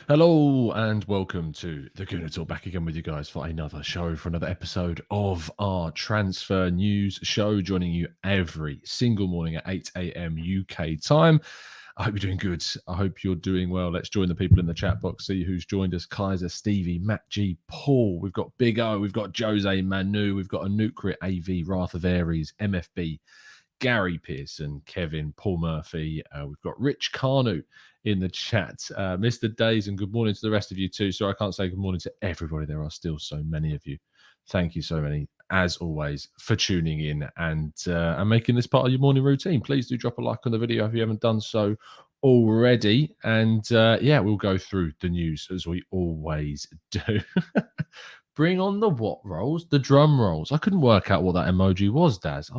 Hello and welcome to the Gooner Talk, back again with you guys for another show, for another episode of our transfer news show, joining you every single morning at 8 a.m. UK time. I hope you're doing good. I hope you're doing well. Let's join the people in the chat box, see who's joined us. Kaiser, Stevie, Matt G, Paul. We've got Big O, we've got Jose Manu, we've got Anukrit AV, Wrath of Aries, MFB, Gary Pearson, Kevin, Paul Murphy. We've got Rich Carnu in the chat. Mr. Days, and good morning to the rest of you too. So I can't say good morning to everybody. There are still so many of you. Thank you so many, as always, for tuning in and making this part of your morning routine. Please do drop a like on the video if you haven't done so already. And we'll go through the news as we always do. Bring on the what rolls? The drum rolls. I couldn't work out what that emoji was, Daz.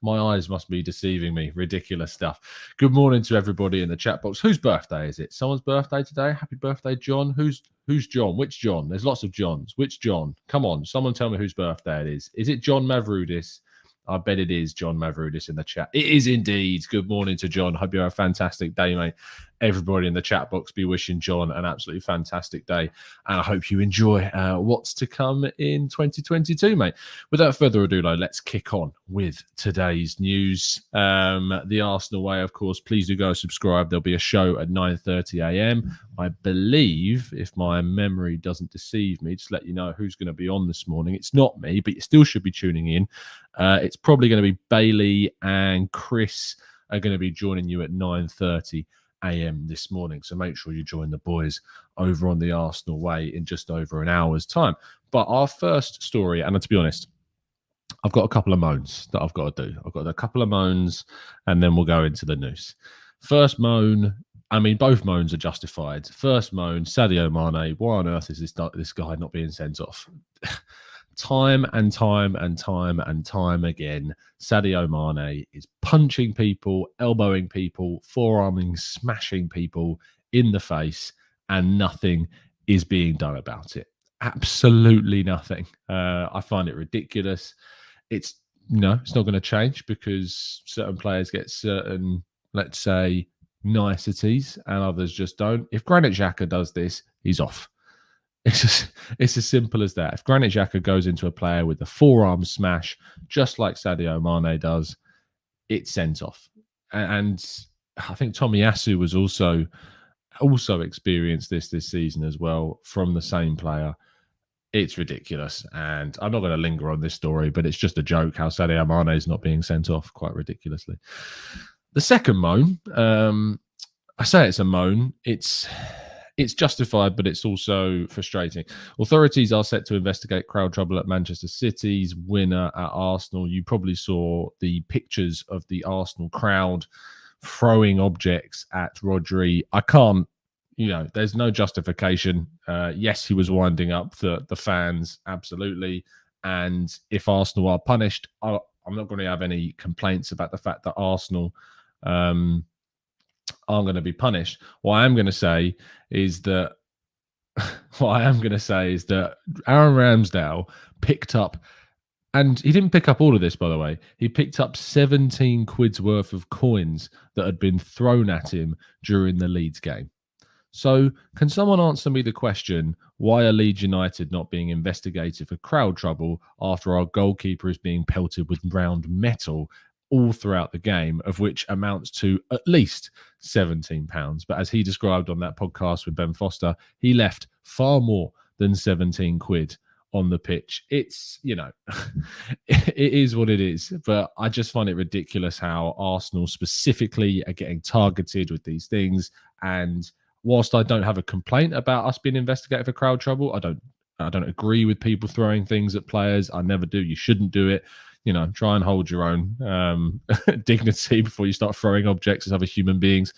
My eyes must be deceiving me. Ridiculous stuff. Good morning to everybody in the chat box. Whose birthday is it? Someone's birthday today? Happy birthday, John. Who's John? Which John? There's lots of Johns. Which John? Come on, someone tell me whose birthday it is. Is it John Mavrudis? I bet it is John Mavrudis in the chat. It is indeed. Good morning to John. Hope you have a fantastic day, mate. Everybody in the chat box be wishing John an absolutely fantastic day. And I hope you enjoy what's to come in 2022, mate. Without further ado, though, let's kick on with today's news. The Arsenal way, of course. Please do go subscribe. There'll be a show at 9:30 a.m. I believe, if my memory doesn't deceive me, just let you know who's going to be on this morning. It's not me, but you still should be tuning in. It's probably going to be Bailey and Chris are going to be joining you at 9:30 a.m. this morning. So make sure you join the boys over on the Arsenal way in just over an hour's time. But our first story, and to be honest, I've got a couple of moans that I've got to do. I've got a couple of moans and then we'll go into the news. First moan, I mean, both moans are justified. First moan, Sadio Mane. Why on earth is this guy not being sent off? Time and time again, Sadio Mane is punching people, elbowing people, forearming, smashing people in the face, and nothing is being done about it. Absolutely nothing. I find it ridiculous. It's not going to change because certain players get certain, let's say, niceties and others just don't. If Granit Xhaka does this, he's off. It's as simple as that. If Granit Xhaka goes into a player with a forearm smash, just like Sadio Mane does, it's sent off. And I think Tomiyasu was also experienced this season as well from the same player. It's ridiculous. And I'm not going to linger on this story, but it's just a joke how Sadio Mane is not being sent off quite ridiculously. The second moan, I say it's a moan. It's justified, but it's also frustrating. Authorities are set to investigate crowd trouble at Manchester City's winner at Arsenal. You probably saw the pictures of the Arsenal crowd throwing objects at Rodri. I can't, there's no justification. Yes, he was winding up the fans, absolutely. And if Arsenal are punished, I'm not going to have any complaints about the fact that Arsenal aren't going to be punished. What I am going to say is that Aaron Ramsdale picked up, and he didn't pick up all of this, by the way. He picked up 17 quid's worth of coins that had been thrown at him during the Leeds game. So can someone answer me the question, why are Leeds United not being investigated for crowd trouble after our goalkeeper is being pelted with round metal all throughout the game, of which amounts to at least £17. But as he described on that podcast with Ben Foster, he left far more than 17 quid on the pitch. It's, it is what it is. But I just find it ridiculous how Arsenal specifically are getting targeted with these things. And whilst I don't have a complaint about us being investigated for crowd trouble, I don't agree with people throwing things at players. I never do. You shouldn't do it. Try and hold your own dignity before you start throwing objects at other human beings.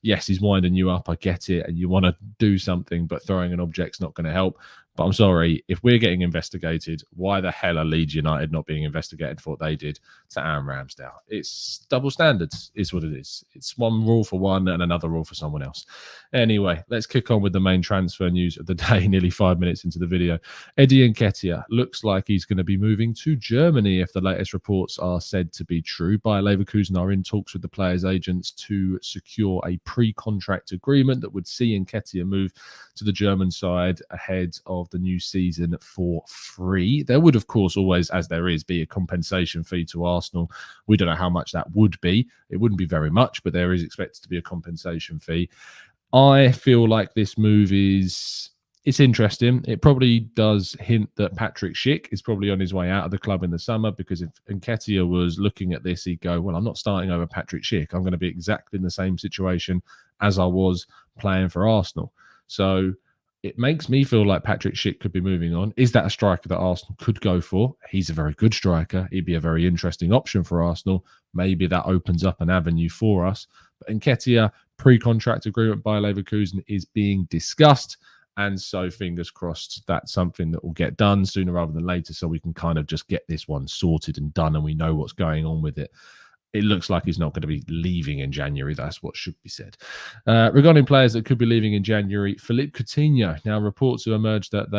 Yes, he's winding you up. I get it. And you want to do something, but throwing an object's not going to help. But I'm sorry, if we're getting investigated, why the hell are Leeds United not being investigated for what they did to Aaron Ramsdale? It's double standards, is what it is. It's one rule for one and another rule for someone else. Anyway, let's kick on with the main transfer news of the day, nearly 5 minutes into the video. Eddie Nketiah looks like he's going to be moving to Germany if the latest reports are said to be true. Bayer Leverkusen are in talks with the players' agents to secure a pre-contract agreement that would see Nketiah move to the German side ahead of the new season for free. There would, of course, always, as there is, be a compensation fee to Arsenal. We don't know how much that would be. It wouldn't be very much, but there is expected to be a compensation fee. I feel like this move it's interesting. It probably does hint that Patrick Schick is probably on his way out of the club in the summer, because if Nketiah was looking at this, he'd go, well, I'm not starting over Patrick Schick. I'm going to be exactly in the same situation as I was playing for Arsenal. So it makes me feel like Patrick Schick could be moving on. Is that a striker that Arsenal could go for? He's a very good striker. He'd be a very interesting option for Arsenal. Maybe that opens up an avenue for us. But Nketiah, pre-contract agreement by Leverkusen is being discussed. And so fingers crossed that's something that will get done sooner rather than later, so we can kind of just get this one sorted and done and we know what's going on with it. It looks like he's not going to be leaving in January. That's what should be said. Regarding players that could be leaving in January, Philippe Coutinho. Now, reports have emerged that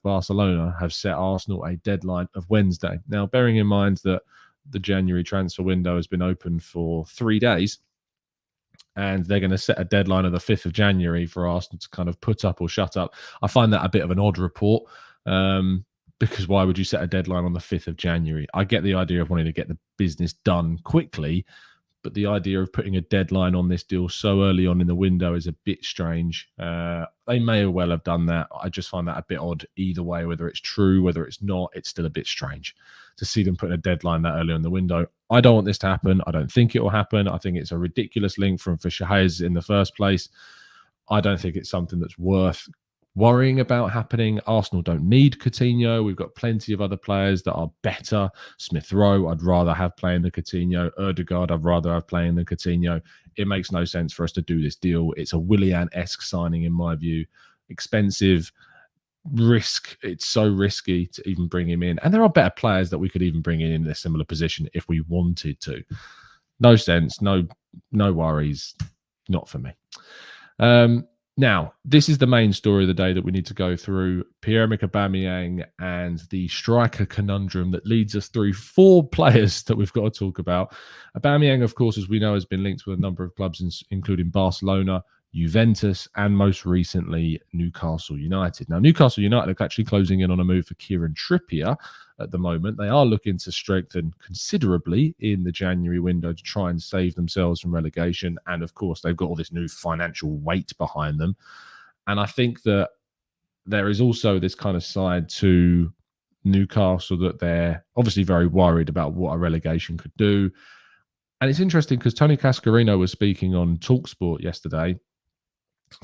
Barcelona have set Arsenal a deadline of Wednesday. Now, bearing in mind that the January transfer window has been open for 3 days, and they're going to set a deadline of the 5th of January for Arsenal to kind of put up or shut up. I find that a bit of an odd report, because why would you set a deadline on the 5th of January? I get the idea of wanting to get the business done quickly, but the idea of putting a deadline on this deal so early on in the window is a bit strange. They may well have done that. I just find that a bit odd either way, whether it's true, whether it's not. It's still a bit strange to see them putting a deadline that early in the window. I don't want this to happen. I don't think it will happen. I think it's a ridiculous link for Shahez in the first place. I don't think it's something that's worth worrying about happening. Arsenal don't need Coutinho. We've got plenty of other players that are better. Smith Rowe, I'd rather have playing than Coutinho. Ødegaard, I'd rather have playing than Coutinho. It makes no sense for us to do this deal. It's a Willian-esque signing, in my view. Expensive, risk. It's so risky to even bring him in. And there are better players that we could even bring in a similar position if we wanted to. No sense. No worries. Not for me. Now, this is the main story of the day that we need to go through. Pierre-Emerick Aubameyang and the striker conundrum that leads us through 4 players that we've got to talk about. Aubameyang, of course, as we know, has been linked with a number of clubs, including Barcelona, Juventus, and most recently, Newcastle United. Now, Newcastle United are actually closing in on a move for Kieran Trippier at the moment. They are looking to strengthen considerably in the January window to try and save themselves from relegation. And of course, they've got all this new financial weight behind them. And I think that there is also this kind of side to Newcastle that they're obviously very worried about what a relegation could do. And it's interesting because Tony Cascarino was speaking on TalkSport yesterday,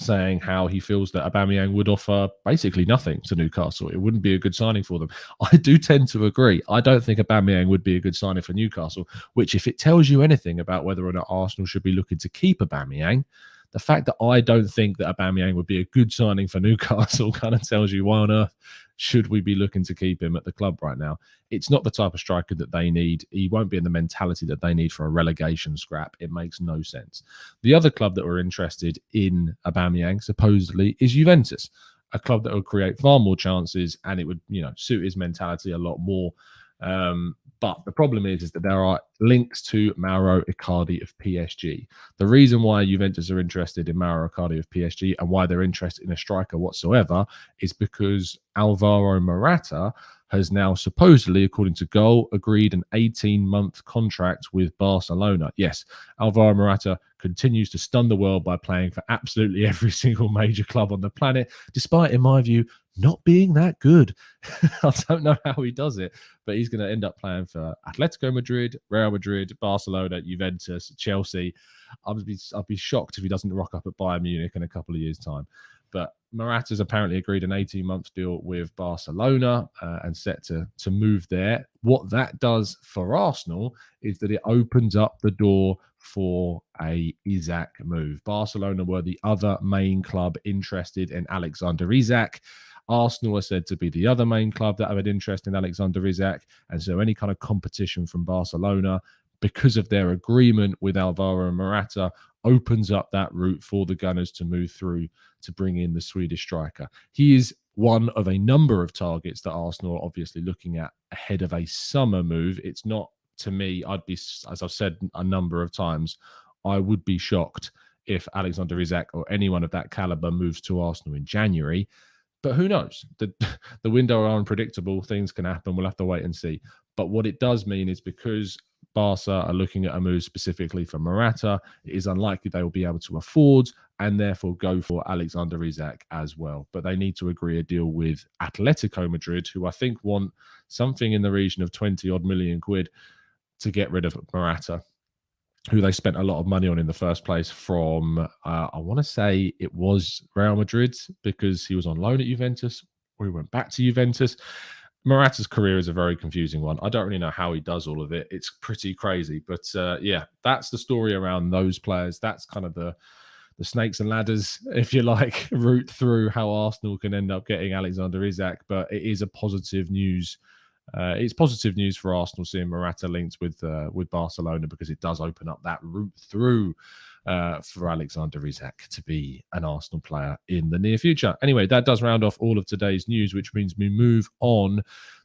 saying how he feels that Aubameyang would offer basically nothing to Newcastle. It wouldn't be a good signing for them. I do tend to agree. I don't think Aubameyang would be a good signing for Newcastle, which, if it tells you anything about whether or not Arsenal should be looking to keep Aubameyang, the fact that I don't think that Aubameyang would be a good signing for Newcastle kind of tells you why on earth should we be looking to keep him at the club right now. It's not the type of striker that they need. He won't be in the mentality that they need for a relegation scrap. It makes no sense. The other club that were interested in Aubameyang, supposedly, is Juventus, a club that would create far more chances and it would, suit his mentality a lot more. But the problem is that there are links to Mauro Icardi of PSG. The reason why Juventus are interested in Mauro Icardi of PSG and why they're interested in a striker whatsoever is because Alvaro Morata has now supposedly, according to Goal, agreed an 18-month contract with Barcelona. Yes, Alvaro Morata continues to stun the world by playing for absolutely every single major club on the planet, despite, in my view, not being that good. I don't know how he does it, but he's going to end up playing for Atletico Madrid, Real Madrid, Barcelona, Juventus, Chelsea. I'll be shocked if he doesn't rock up at Bayern Munich in a couple of years' time. But Morata's apparently agreed an 18-month deal with Barcelona and set to move there. What that does for Arsenal is that it opens up the door for a Isak move. Barcelona were the other main club interested in Alexander Isak. Arsenal are said to be the other main club that have an interest in Alexander Isak. And so any kind of competition from Barcelona, because of their agreement with Alvaro and Morata, opens up that route for the Gunners to move through to bring in the Swedish striker. He is one of a number of targets that Arsenal are obviously looking at ahead of a summer move. It's not, to me, I'd be, as I've said a number of times, I would be shocked if Alexander Isak or anyone of that caliber moves to Arsenal in January. But who knows? The window are unpredictable. Things can happen. We'll have to wait and see. But what it does mean is because Barca are looking at a move specifically for Morata, it is unlikely they will be able to afford and therefore go for Alexander Isak as well. But they need to agree a deal with Atletico Madrid, who I think want something in the region of 20 odd million quid to get rid of Morata, who they spent a lot of money on in the first place from, I want to say it was Real Madrid, because he was on loan at Juventus, or he went back to Juventus. Morata's career is a very confusing one. I don't really know how he does all of it. It's pretty crazy. But yeah, that's the story around those players. That's kind of the snakes and ladders, if you like, route through how Arsenal can end up getting Alexander Isak. But it is a positive news. It's positive news for Arsenal seeing Morata linked with Barcelona, because it does open up that route through for Alexander Isak to be an Arsenal player in the near future. Anyway, that does round off all of today's news, which means we move on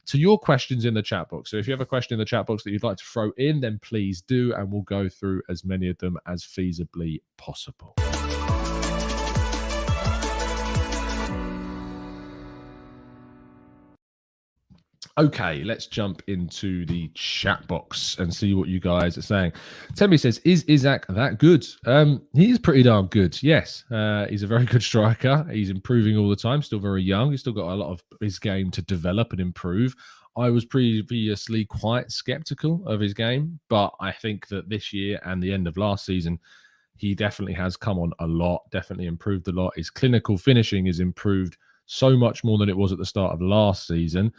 to your questions in the chat box. So if you have a question in the chat box that you'd like to throw in, then please do, and we'll go through as many of them as feasibly possible. Okay, let's jump into the chat box and see what you guys are saying. Tembi says, is Isak that good? He is pretty darn good, yes. He's a very good striker. He's improving all the time, still very young. He's still got a lot of his game to develop and improve. I was previously quite skeptical of his game, but I think that this year and the end of last season, he definitely has come on a lot, definitely improved a lot. His clinical finishing is improved so much more than it was at the start of last season.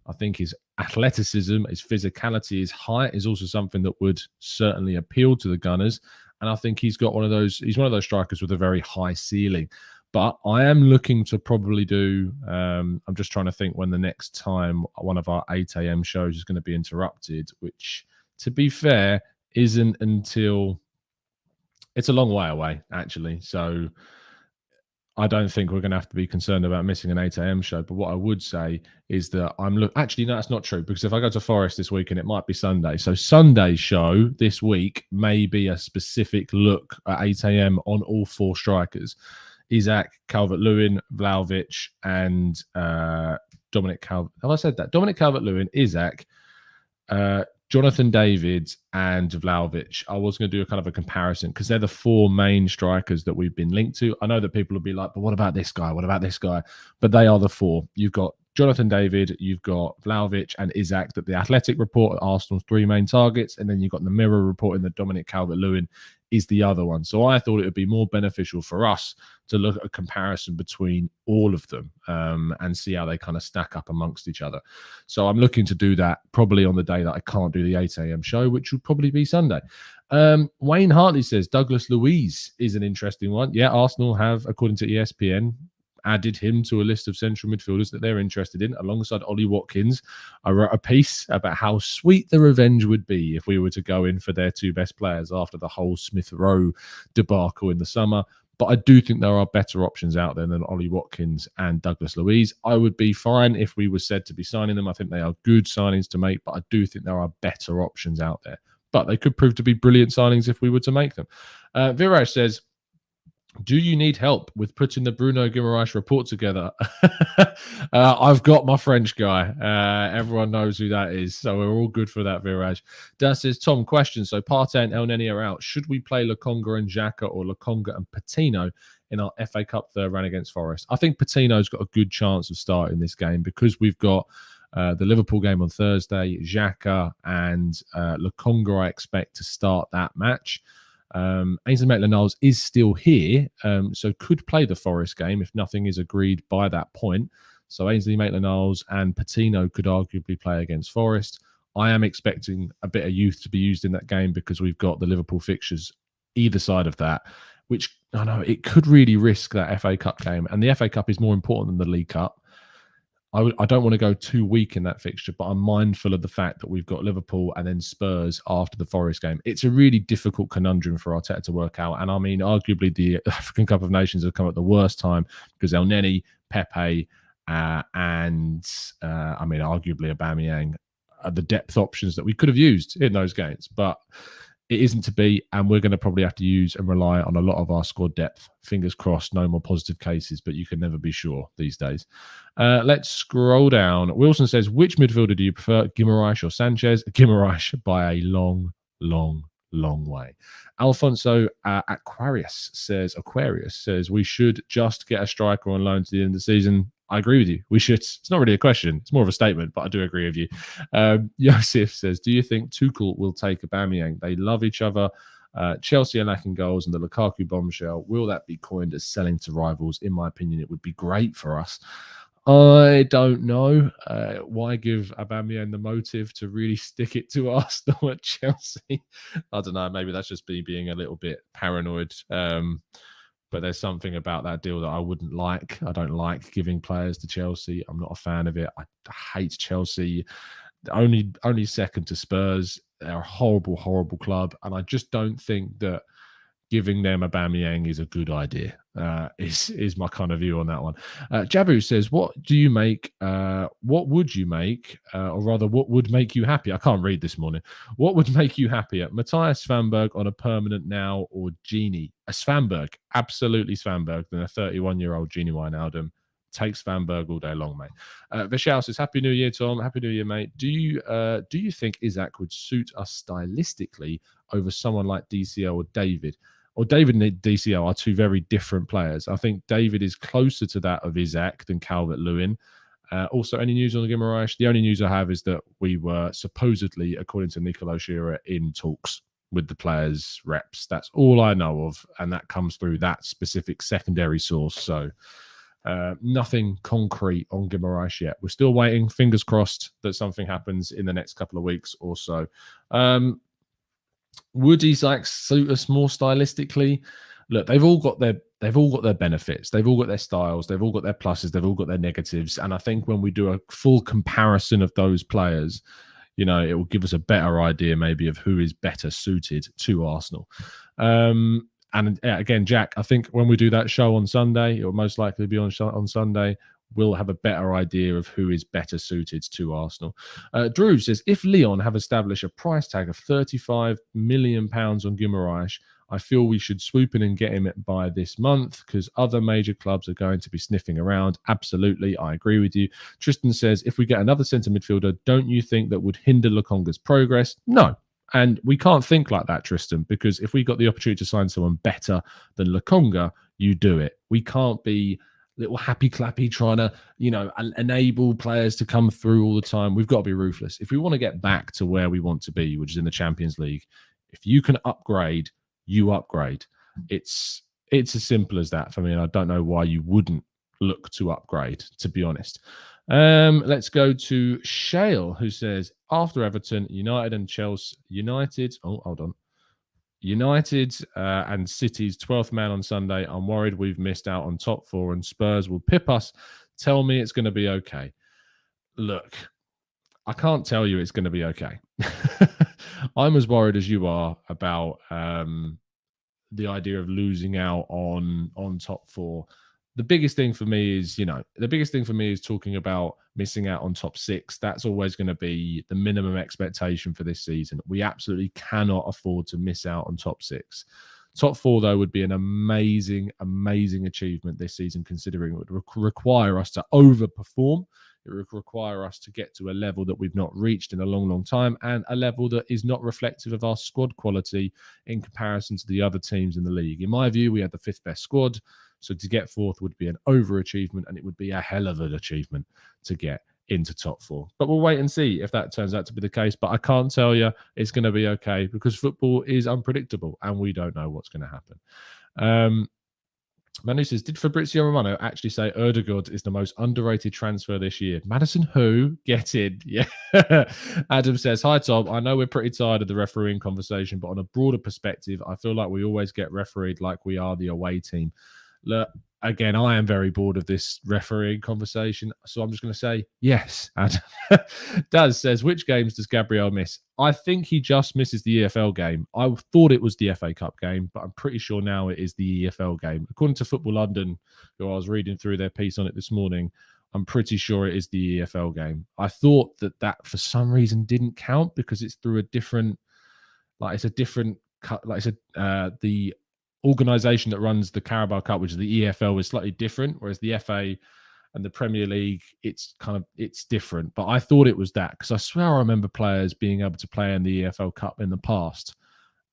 I think his athleticism, his physicality, his height is also something that would certainly appeal to the Gunners. And I think he's one of those strikers with a very high ceiling. But I am looking to probably do, I'm just trying to think when the next time one of our 8 a.m. shows is going to be interrupted, which, to be fair, isn't until, it's a long way away, actually. So I don't think we're going to have to be concerned about missing an 8 a.m. show. But what I would say is that actually, no, that's not true, because if I go to Forest this weekend, it might be Sunday. So Sunday's show this week may be a specific look at 8 a.m. on all 4 strikers: Isak, Calvert-Lewin, Vlahovic, and Dominic Calvert. Have I said that? Dominic Calvert-Lewin, Isak, Jonathan David, and Vlahovic. I was going to do a kind of a comparison, because they're the 4 main strikers that we've been linked to. I know that people will be like, but what about this guy? What about this guy? But they are the 4. You've got Jonathan David, you've got Vlahovic and Isak, that the Athletic report Arsenal's 3 main targets, and then you've got the Mirror reporting that Dominic Calvert-Lewin is the other one. So I thought it would be more beneficial for us to look at a comparison between all of them and see how they kind of stack up amongst each other. So I'm looking to do that probably on the day that I can't do the 8 a.m. show, which would probably be Sunday. Wayne Hartley says Douglas Luiz is an interesting one. Yeah, Arsenal have, according to ESPN, added him to a list of central midfielders that they're interested in, alongside Ollie Watkins. I wrote a piece about how sweet the revenge would be if we were to go in for their 2 best players after the whole Smith Rowe debacle in the summer. But I do think there are better options out there than Ollie Watkins and Douglas Luiz. I would be fine if we were said to be signing them. I think they are good signings to make, but I do think there are better options out there. But they could prove to be brilliant signings if we were to make them. Viraj says, do you need help with putting the Bruno Guimaraes report together? I've got my French guy. Everyone knows who that is. So we're all good for that, Viraj. Das says, Tom, question. So Partey and El Neni are out. Should we play Lokonga and Xhaka, or Lokonga and Patino in our FA Cup third round against Forest? I think Patino's got a good chance of starting this game, because we've got the Liverpool game on Thursday. Xhaka and Lokonga, I expect to start that match. Ainsley Maitland-Niles is still here, so could play the Forest game if nothing is agreed by that point. So Ainsley Maitland-Niles and Patino could arguably play against Forest. I am expecting a bit of youth to be used in that game, because we've got the Liverpool fixtures either side of that, which I know it could really risk that FA Cup game. And the FA Cup is more important than the League Cup. I don't want to go too weak in that fixture, but I'm mindful of the fact that we've got Liverpool and then Spurs after the Forest game. It's a really difficult conundrum for Arteta to work out. And I mean, arguably the African Cup of Nations have come at the worst time because El Neni, Pepe, and I mean, arguably Aubameyang are the depth options that we could have used in those games. But it isn't to be, and we're going to probably have to use and rely on a lot of our squad depth. Fingers crossed, no more positive cases, but you can never be sure these days. Let's scroll down. Wilson says, which midfielder do you prefer, Guimaraes or Sanchez? Guimaraes by a long, long, long way. Alfonso Aquarius says we should just get a striker on loan to the end of the season. I agree with you. We should. It's not really a question. It's more of a statement, but I do agree with you. Yosef says, do you think Tuchel will take Aubameyang? They love each other. Chelsea are lacking goals and the Lukaku bombshell. Will that be coined as selling to rivals? In my opinion, it would be great for us. I don't know. Why give Aubameyang the motive to really stick it to Arsenal at Chelsea? I don't know. Maybe that's just me being a little bit paranoid. But there's something about that deal that I wouldn't like. I don't like giving players to Chelsea. I'm not a fan of it. I hate Chelsea. Only second to Spurs. They're a horrible, horrible club. And I just don't think that giving them Aubameyang is a good idea. Is my kind of view on that one. Jabu says, what would you make, or rather, what would make you happy? I can't read this morning. What would make you happier? Matthias Svanberg on a permanent now or Genie? A Svanberg, absolutely Svanberg, than a 31-year-old Genie Wijnaldum. Take Svanberg all day long, mate. Vishal says, Happy New Year, Tom. Happy New Year, mate. Do you think Isak would suit us stylistically over someone like DCL or David? Or David and DCL are two very different players. I think David is closer to that of Isak than Calvert-Lewin. Also, any news on the Guimaraes? The only news I have is that we were supposedly, according to Nicolo Shearer, in talks with the players' reps. That's all I know of, and that comes through that specific secondary source. So nothing concrete on Guimaraes yet. We're still waiting. Fingers crossed that something happens in the next couple of weeks or so. Would Isak suit us more stylistically? Look, they've all got their benefits. They've all got their styles. They've all got their pluses. They've all got their negatives. And I think when we do a full comparison of those players, it will give us a better idea maybe of who is better suited to Arsenal. And again, Jack, I think when we do that show on Sunday, it will most likely be on Sunday, we'll have a better idea of who is better suited to Arsenal. Drew says, if Lyon have established a price tag of £35 million on Guimaraes, I feel we should swoop in and get him by this month because other major clubs are going to be sniffing around. Absolutely, I agree with you. Tristan says, if we get another centre midfielder, don't you think that would hinder Lokonga's progress? No. And we can't think like that, Tristan, because if we got the opportunity to sign someone better than Lokonga, you do it. We can't be little happy clappy trying to, enable players to come through all the time. We've got to be ruthless. If we want to get back to where we want to be, which is in the Champions League, if you can upgrade, you upgrade. It's as simple as that for me. And I don't know why you wouldn't look to upgrade, to be honest. Let's go to Shale, who says, after Everton, United and Chelsea, United and City's 12th man on Sunday. I'm worried we've missed out on top four and Spurs will pip us. Tell me it's going to be okay. Look, I can't tell you it's going to be okay. I'm as worried as you are about the idea of losing out on top four. The biggest thing for me is talking about missing out on top six. That's always going to be the minimum expectation for this season. We absolutely cannot afford to miss out on top six. Top four, though, would be an amazing, amazing achievement this season, considering it would require us to overperform. It would require us to get to a level that we've not reached in a long, long time, and a level that is not reflective of our squad quality in comparison to the other teams in the league. In my view, we had the fifth best squad. So to get fourth would be an overachievement, and it would be a hell of an achievement to get into top four. But we'll wait and see if that turns out to be the case. But I can't tell you it's going to be okay because football is unpredictable and we don't know what's going to happen. Manu says, did Fabrizio Romano actually say Erdegaard is the most underrated transfer this year? Madison who? Get in. Yeah. Adam says, hi, Tom. I know we're pretty tired of the refereeing conversation, but on a broader perspective, I feel like we always get refereed like we are the away team. Look, again, I am very bored of this refereeing conversation, so I'm just going to say yes. And Daz says, which games does Gabriel miss? I think he just misses the EFL game. I thought it was the FA Cup game, but I'm pretty sure now it is the EFL game. According to Football London, who I was reading through their piece on it this morning, I'm pretty sure it is the EFL game. I thought that for some reason didn't count because it's through a different, like it's a different cut, like it's the organisation that runs the Carabao Cup, which is the EFL, is slightly different, whereas the FA and the Premier League, it's different. But I thought it was that because I swear I remember players being able to play in the EFL Cup in the past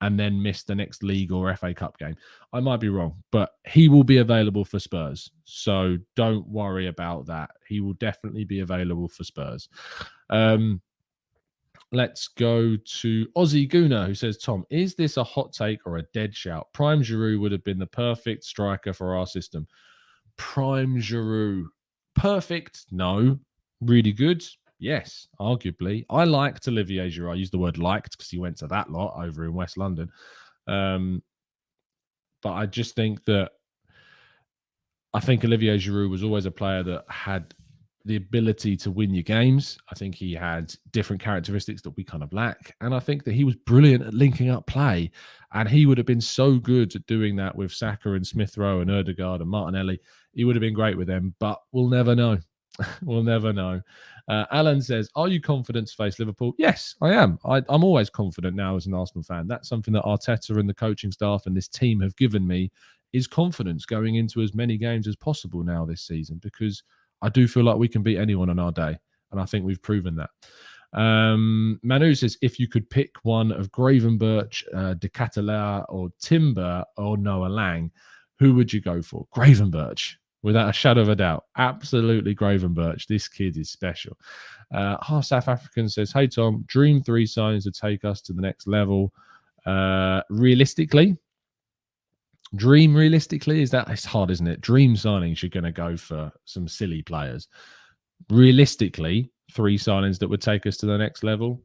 and then miss the next league or FA Cup game. I might be wrong, but he will be available for Spurs. So don't worry about that. He will definitely be available for Spurs. Let's go to Aussie Gooner, who says, Tom, is this a hot take or a dead shout? Prime Giroud would have been the perfect striker for our system. Prime Giroud. Perfect? No. Really good? Yes, arguably. I liked Olivier Giroud. I use the word liked because he went to that lot over in West London. But I just think Olivier Giroud was always a player that had the ability to win your games. I think he had different characteristics that we kind of lack. And I think that he was brilliant at linking up play. And he would have been so good at doing that with Saka and Smith Rowe and Ødegaard and Martinelli. He would have been great with them, but we'll never know. We'll never know. Alan says, are you confident to face Liverpool? Yes, I am. I'm always confident now as an Arsenal fan. That's something that Arteta and the coaching staff and this team have given me, is confidence going into as many games as possible now this season, because I do feel like we can beat anyone on our day. And I think we've proven that. Manu says, if you could pick one of Gravenberch, De Ketelaere or Timber or Noah Lang, who would you go for? Gravenberch, without a shadow of a doubt. Absolutely Gravenberch. This kid is special. Half South African says, hey, Tom, dream 3 signings to take us to the next level. Realistically, is that, it's hard, isn't it? Dream signings, you're going to go for some silly players. Realistically, 3 signings that would take us to the next level.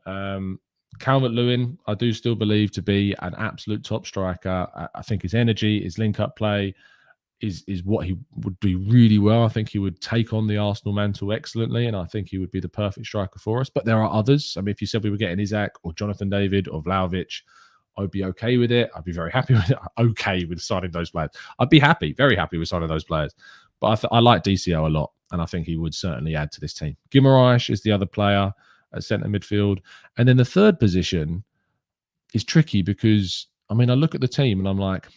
Calvert-Lewin, I do still believe to be an absolute top striker. I think his energy, his link-up play is what he would do really well. I think he would take on the Arsenal mantle excellently, and I think he would be the perfect striker for us. But there are others. I mean, if you said we were getting Isak or Jonathan David or Vlahovic, I'd be okay with it. I'd be very happy with it. Okay with signing those players. I'd be happy, very happy with signing those players. But I like DCO a lot, and I think he would certainly add to this team. Guimaraes is the other player at centre midfield. And then the third position is tricky because, I mean, I look at the team and I'm like,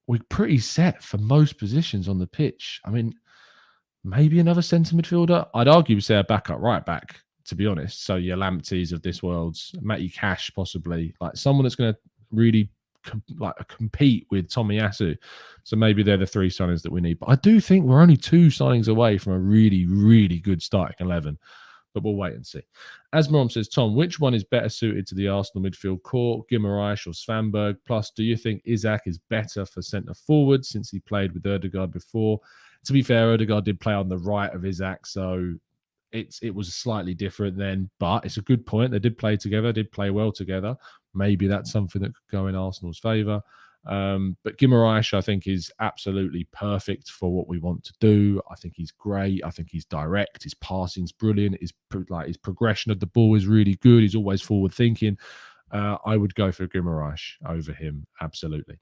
we're pretty set for most positions on the pitch. I mean, maybe another centre midfielder. I'd argue say a backup right back, to be honest. So your Lampteys of this world, Matty Cash possibly, like someone that's going to really compete with Tomiyasu. So maybe they're the 3 signings that we need. But I do think we're only 2 signings away from a really, really good starting 11. But we'll wait and see. Asmarom says, Tom, which one is better suited to the Arsenal midfield core, Guimaraes or Svanberg? Plus, do you think Isak is better for centre forward since he played with Ødegaard before? To be fair, Ødegaard did play on the right of Isak, so it was slightly different then. But it's a good point. They did play together, did play well together. Maybe that's something that could go in Arsenal's favour. But Guimaraes, I think, is absolutely perfect for what we want to do. I think he's great. I think he's direct. His passing's brilliant. His progression of the ball is really good. He's always forward thinking. I would go for Guimaraes over him. Absolutely.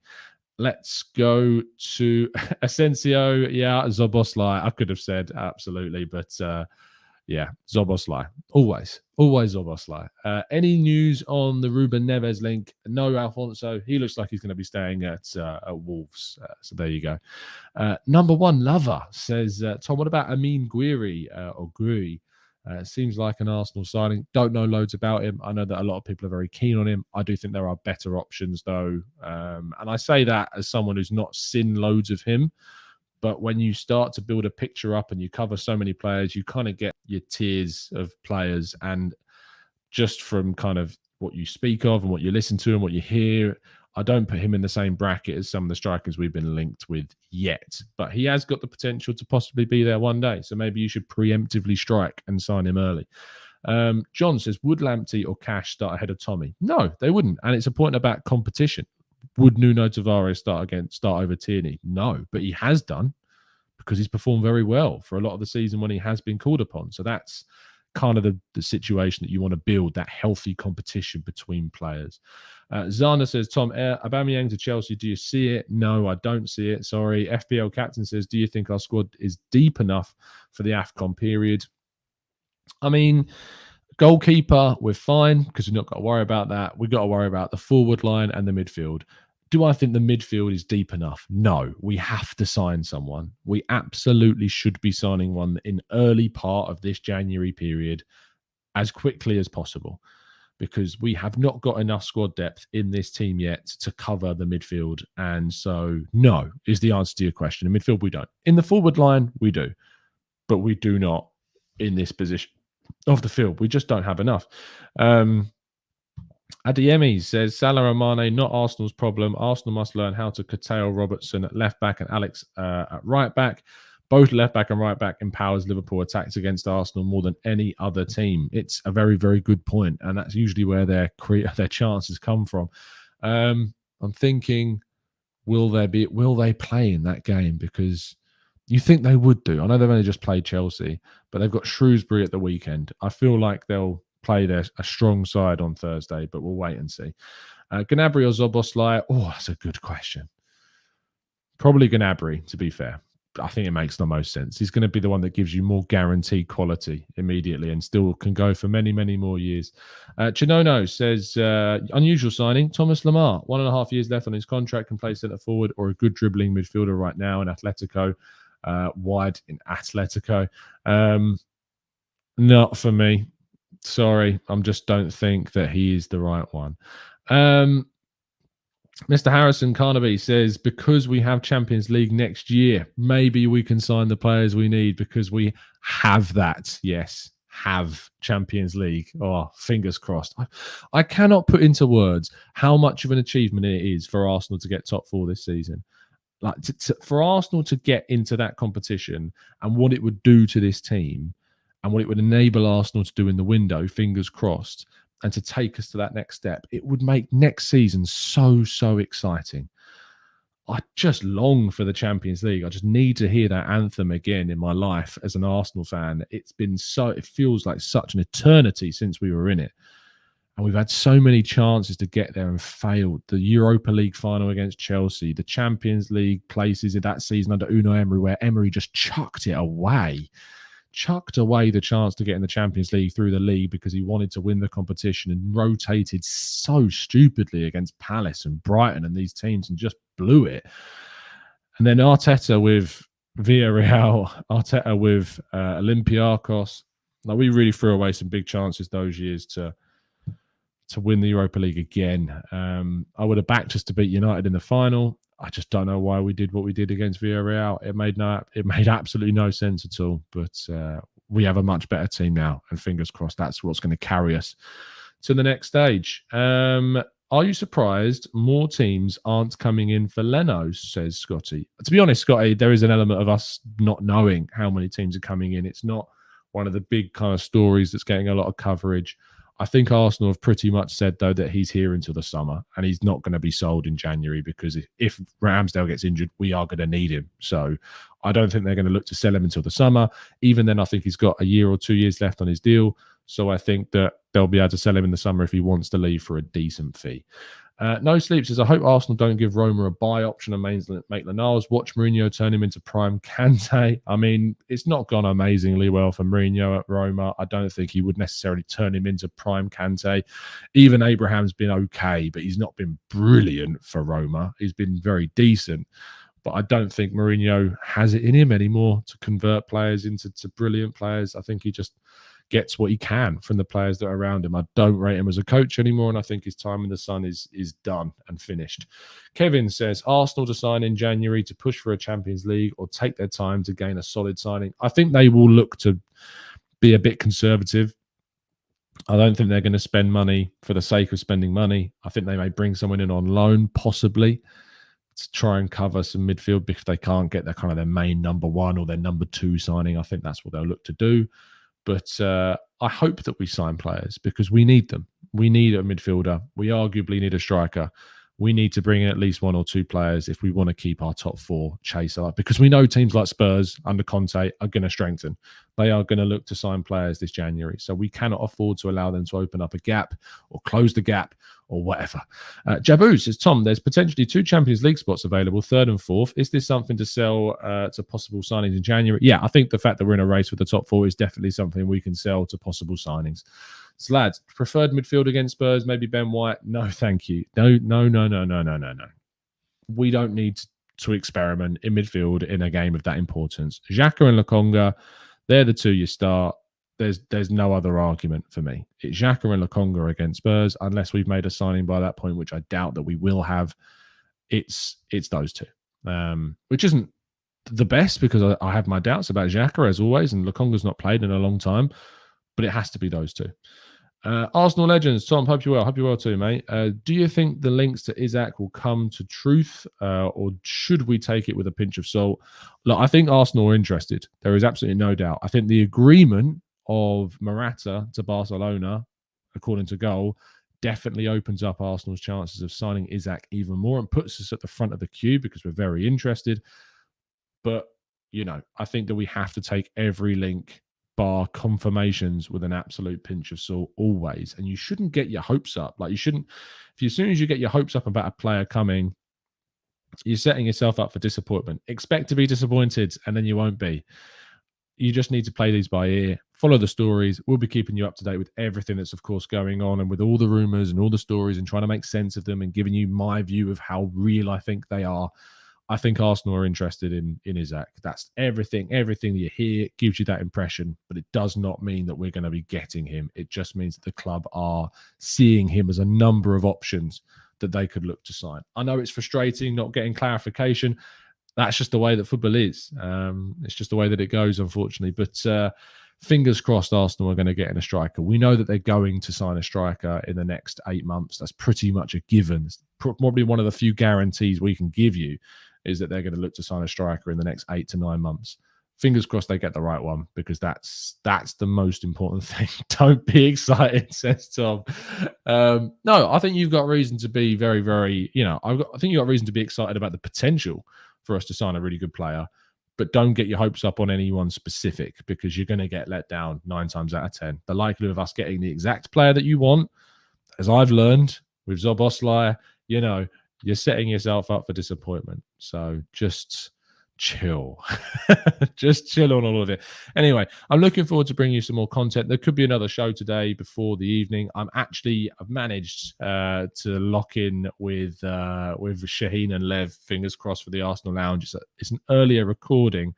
Let's go to Asensio. Yeah, Szoboszlai. I could have said absolutely, but yeah, Szoboszlai. Always Szoboszlai. Any news on the Ruben Neves link? No, Alfonso. He looks like he's going to be staying at Wolves. So there you go. Number one lover says, Tom, what about Amin Gouiri or Gouiri? Seems like an Arsenal signing. Don't know loads about him. I know that a lot of people are very keen on him. I do think there are better options, though. And I say that as someone who's not seen loads of him. But when you start to build a picture up and you cover so many players, you kind of get your tiers of players. And just from kind of what you speak of and what you listen to and what you hear, I don't put him in the same bracket as some of the strikers we've been linked with yet. But he has got the potential to possibly be there one day. So maybe you should preemptively strike and sign him early. John says, would Lamptey or Cash start ahead of Tommy? No, they wouldn't. And it's a point about competition. Would Nuno Tavares start over Tierney? No, but he has done, because he's performed very well for a lot of the season when he has been called upon. So that's kind of the situation that you want to build, that healthy competition between players. Zana says, Tom, Aubameyang to Chelsea, do you see it? No, I don't see it. Sorry. FPL captain says, do you think our squad is deep enough for the AFCON period? I mean, goalkeeper, we're fine because we've not got to worry about that. We've got to worry about the forward line and the midfield. Do I think the midfield is deep enough? No, we have to sign someone. We absolutely should be signing one in early part of this January period as quickly as possible, because we have not got enough squad depth in this team yet to cover the midfield. And so, no, is the answer to your question. In midfield, we don't. In the forward line, we do. But we do not in this position of the field. We just don't have enough. Adeyemi says, Salah and Mane, not Arsenal's problem. Arsenal must learn how to curtail Robertson at left back and Alex at right back. Both left back and right back empowers Liverpool attacks against Arsenal more than any other team. It's a very, very good point, and that's usually where their chances come from. I'm thinking, will they play in that game? Because you think they would do. I know they've only just played Chelsea, but they've got Shrewsbury at the weekend. I feel like they'll play a strong side on Thursday, but we'll wait and see. Gnabry or Szoboszlai? Oh, that's a good question. Probably Gnabry, to be fair. I think it makes the most sense. He's going to be the one that gives you more guaranteed quality immediately and still can go for many, many more years. Chinono says, unusual signing, Thomas Lemar, 1.5 years left on his contract, can play centre forward or a good dribbling midfielder right now in Atletico. Wide in Atletico. Not for me. Sorry, I just don't think that he is the right one. Mr. Harrison Carnaby says, because we have Champions League next year, maybe we can sign the players we need because we have that. Yes, have Champions League. Oh, fingers crossed. I cannot put into words how much of an achievement it is for Arsenal to get top four this season. Like for Arsenal to get into that competition and what it would do to this team and what it would enable Arsenal to do in the window, fingers crossed, and to take us to that next step, it would make next season so exciting. I just long for the Champions League. I just need to hear that anthem again in my life as an Arsenal fan. It feels like such an eternity since we were in it. And we've had so many chances to get there and failed. The Europa League final against Chelsea, the Champions League places in that season under Unai Emery, where Emery just chucked away the chance to get in the Champions League through the league because he wanted to win the competition and rotated so stupidly against Palace and Brighton and these teams and just blew it. And then Arteta with Villarreal, Arteta with Olympiacos. Like, we really threw away some big chances those years to win the Europa League again. I would have backed us to beat United in the final. I just don't know why we did what we did against Villarreal. It made absolutely no sense at all. But we have a much better team now, and fingers crossed that's what's going to carry us to the next stage. Are you surprised more teams aren't coming in for Leno, says Scotty? To be honest, Scotty, there is an element of us not knowing how many teams are coming in. It's not one of the big kind of stories that's getting a lot of coverage. I think Arsenal have pretty much said, though, that he's here until the summer and he's not going to be sold in January because if Ramsdale gets injured, we are going to need him. So I don't think they're going to look to sell him until the summer. Even then, I think he's got a year or 2 years left on his deal. So I think that they'll be able to sell him in the summer if he wants to leave for a decent fee. No Sleep says, I hope Arsenal don't give Roma a buy option and Maitland-Niles. Watch Mourinho turn him into prime Kante. I mean, it's not gone amazingly well for Mourinho at Roma. I don't think he would necessarily turn him into prime Kante. Even Abraham's been okay, but he's not been brilliant for Roma. He's been very decent. But I don't think Mourinho has it in him anymore to convert players into brilliant players. I think he just gets what he can from the players that are around him. I don't rate him as a coach anymore, and I think his time in the sun is done and finished. Kevin says, Arsenal to sign in January to push for a Champions League or take their time to gain a solid signing. I think they will look to be a bit conservative. I don't think they're going to spend money for the sake of spending money. I think they may bring someone in on loan, possibly, to try and cover some midfield because they can't get their main number one or their number two signing. I think that's what they'll look to do. But I hope that we sign players because we need them. We need a midfielder. We arguably need a striker. we need to bring in at least 1 or 2 players if we want to keep our top 4 chase up, because we know teams like Spurs under Conte are going to strengthen. They are going to look to sign players this January. So we cannot afford to allow them to open up a gap or close the gap or whatever. Jabu says, Tom, there's potentially 2 Champions League spots available, 3rd and 4th. Is this something to sell to possible signings in January? Yeah, I think the fact that we're in a race with the top 4 is definitely something we can sell to possible signings. Slads, preferred midfield against Spurs, maybe Ben White. No, thank you. No. We don't need to experiment in midfield in a game of that importance. Xhaka and Lokonga, they're the 2 you start. There's no other argument for me. It's Xhaka and Lokonga against Spurs, unless we've made a signing by that point, which I doubt that we will have. It's those 2, which isn't the best, because I have my doubts about Xhaka as always, and Lokonga's not played in a long time, but it has to be those 2. Arsenal legends, Tom, hope you're well. Hope you're well too, mate. Do you think the links to Isak will come to truth, or should we take it with a pinch of salt? Look, I think Arsenal are interested. There is absolutely no doubt. I think the agreement of Morata to Barcelona, according to Goal, definitely opens up Arsenal's chances of signing Isak even more and puts us at the front of the queue, because we're very interested. But, I think that we have to take every link, bar confirmations, with an absolute pinch of salt always. And you shouldn't get your hopes up. Like, you shouldn't, as soon as you get your hopes up about a player coming, you're setting yourself up for disappointment. Expect to be disappointed, and then you won't be. You just need to play these by ear, follow the stories. We'll be keeping you up to date with everything that's, of course, going on, and with all the rumors and all the stories, and trying to make sense of them and giving you my view of how real I think they are. I think Arsenal are interested in Isak. That's everything. Everything that you hear gives you that impression, but it does not mean that we're going to be getting him. It just means that the club are seeing him as a number of options that they could look to sign. I know it's frustrating not getting clarification. That's just the way that football is. It's just the way that it goes, unfortunately. But fingers crossed Arsenal are going to get in a striker. We know that they're going to sign a striker in the next 8 months. That's pretty much a given. It's probably one of the few guarantees we can give you, is that they're going to look to sign a striker in the next 8 to 9 months. Fingers crossed they get the right one, because that's the most important thing. Don't be excited, says Tom. No, I think you've got reason to be very, very, I think you've got reason to be excited about the potential for us to sign a really good player, but don't get your hopes up on anyone specific, because you're going to get let down 9 times out of 10. The likelihood of us getting the exact player that you want, as I've learned with Szoboszlai, you're setting yourself up for disappointment. So just chill. Just chill on all of it. Anyway, I'm looking forward to bringing you some more content. There could be another show today before the evening. I've managed to lock in with Shaheen and Lev, fingers crossed, for the Arsenal Lounge. It's an earlier recording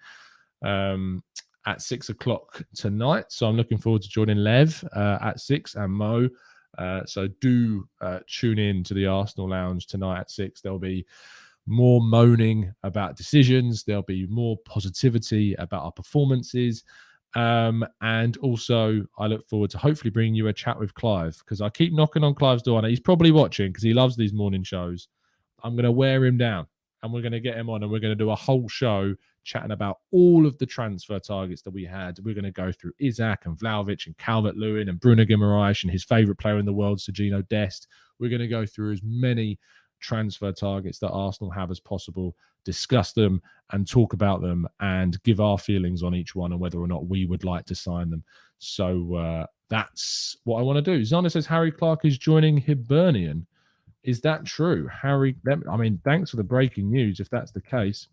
at 6 o'clock tonight. So I'm looking forward to joining Lev at 6 and Mo. So do tune in to the Arsenal Lounge tonight at 6. There'll be more moaning about decisions. There'll be more positivity about our performances. And also, I look forward to hopefully bringing you a chat with Clive, because I keep knocking on Clive's door. And he's probably watching, because he loves these morning shows. I'm going to wear him down, and we're going to get him on, and we're going to do a whole show chatting about all of the transfer targets that we had. We're going to go through Isak and Vlahovic and Calvert-Lewin and Bruno Guimaraes and his favourite player in the world, Sergino Dest. We're going to go through as many transfer targets that Arsenal have as possible, discuss them and talk about them, and give our feelings on each one and whether or not we would like to sign them. So that's what I want to do. Zana says Harry Clark is joining Hibernian. Is that true? Thanks for the breaking news if that's the case.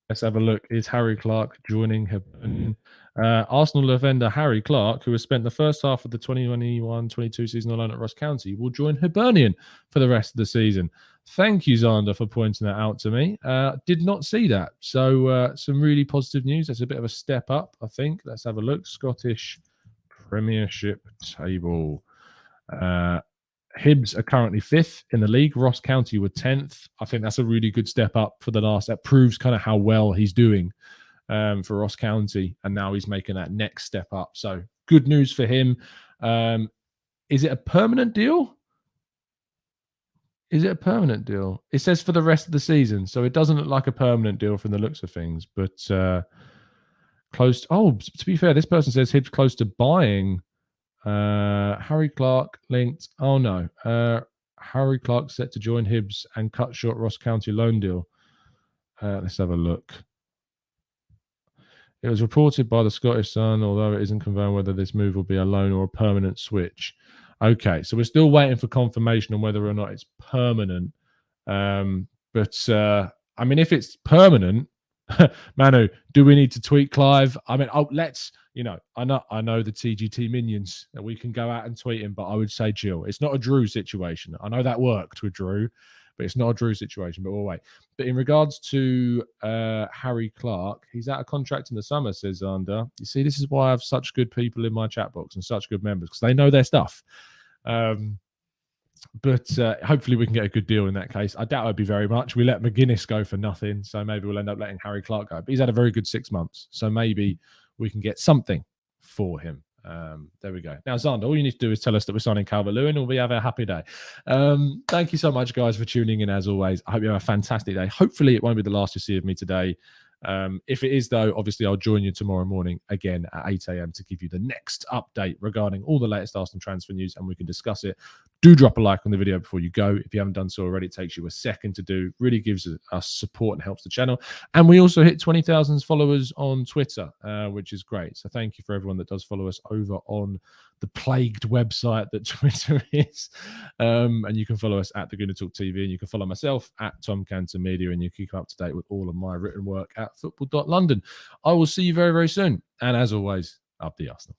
Let's have a look. Is Harry Clark joining Hibernian? Arsenal defender Harry Clark, who has spent the first half of the 2021-22 season alone at Ross County, will join Hibernian for the rest of the season. Thank you, Zander, for pointing that out to me. Did not see that. So some really positive news. That's a bit of a step up, I think. Let's have a look. Scottish Premiership table. Hibs are currently 5th in the league. Ross County were 10th. I think that's a really good step up for the last. That proves kind of how well he's doing for Ross County. And now he's making that next step up. So good news for him. Is it a permanent deal? Is it a permanent deal? It says for the rest of the season. So it doesn't look like a permanent deal from the looks of things. But close. To be fair, this person says Hibs close to buying Harry Clark linked. Oh no. Harry Clark set to join Hibs and cut short Ross County loan deal. Let's have a look. It was reported by the Scottish Sun, although it isn't confirmed whether this move will be a loan or a permanent switch. Okay, so we're still waiting for confirmation on whether or not it's permanent. But I mean, if it's permanent, Manu, do we need to tweet Clive? I mean, let's, I know the TGT minions that we can go out and tweet him, but I would say, Jill, it's not a Drew situation. I know that worked with Drew, but it's not a Drew situation, but we'll wait. But in regards to Harry Clark, he's out of contract in the summer, says Zander. You see, this is why I have such good people in my chat box and such good members, because they know their stuff. But hopefully we can get a good deal in that case. I doubt it'd be very much. We let McGuinness go for nothing, so maybe we'll end up letting Harry Clark go. But he's had a very good 6 months, so maybe we can get something for him. There we go. Now, Zander, all you need to do is tell us that we're signing Calvert-Lewin and we have a happy day. Thank you so much, guys, for tuning in, as always. I hope you have a fantastic day. Hopefully it won't be the last you see of me today. If it is, though, obviously I'll join you tomorrow morning again at 8 a.m. to give you the next update regarding all the latest Arsenal transfer news, and we can discuss it. Do drop a like on the video before you go. If you haven't done so already, it takes you a second to do. Really gives us support and helps the channel. And we also hit 20,000 followers on Twitter, which is great. So thank you for everyone that does follow us over on the plagued website that Twitter is. And you can follow us at the Gooner Talk TV, and you can follow myself at Tom Cantor Media, and you keep up to date with all of my written work at football.london. I will see you very, very soon. And as always, up the Arsenal.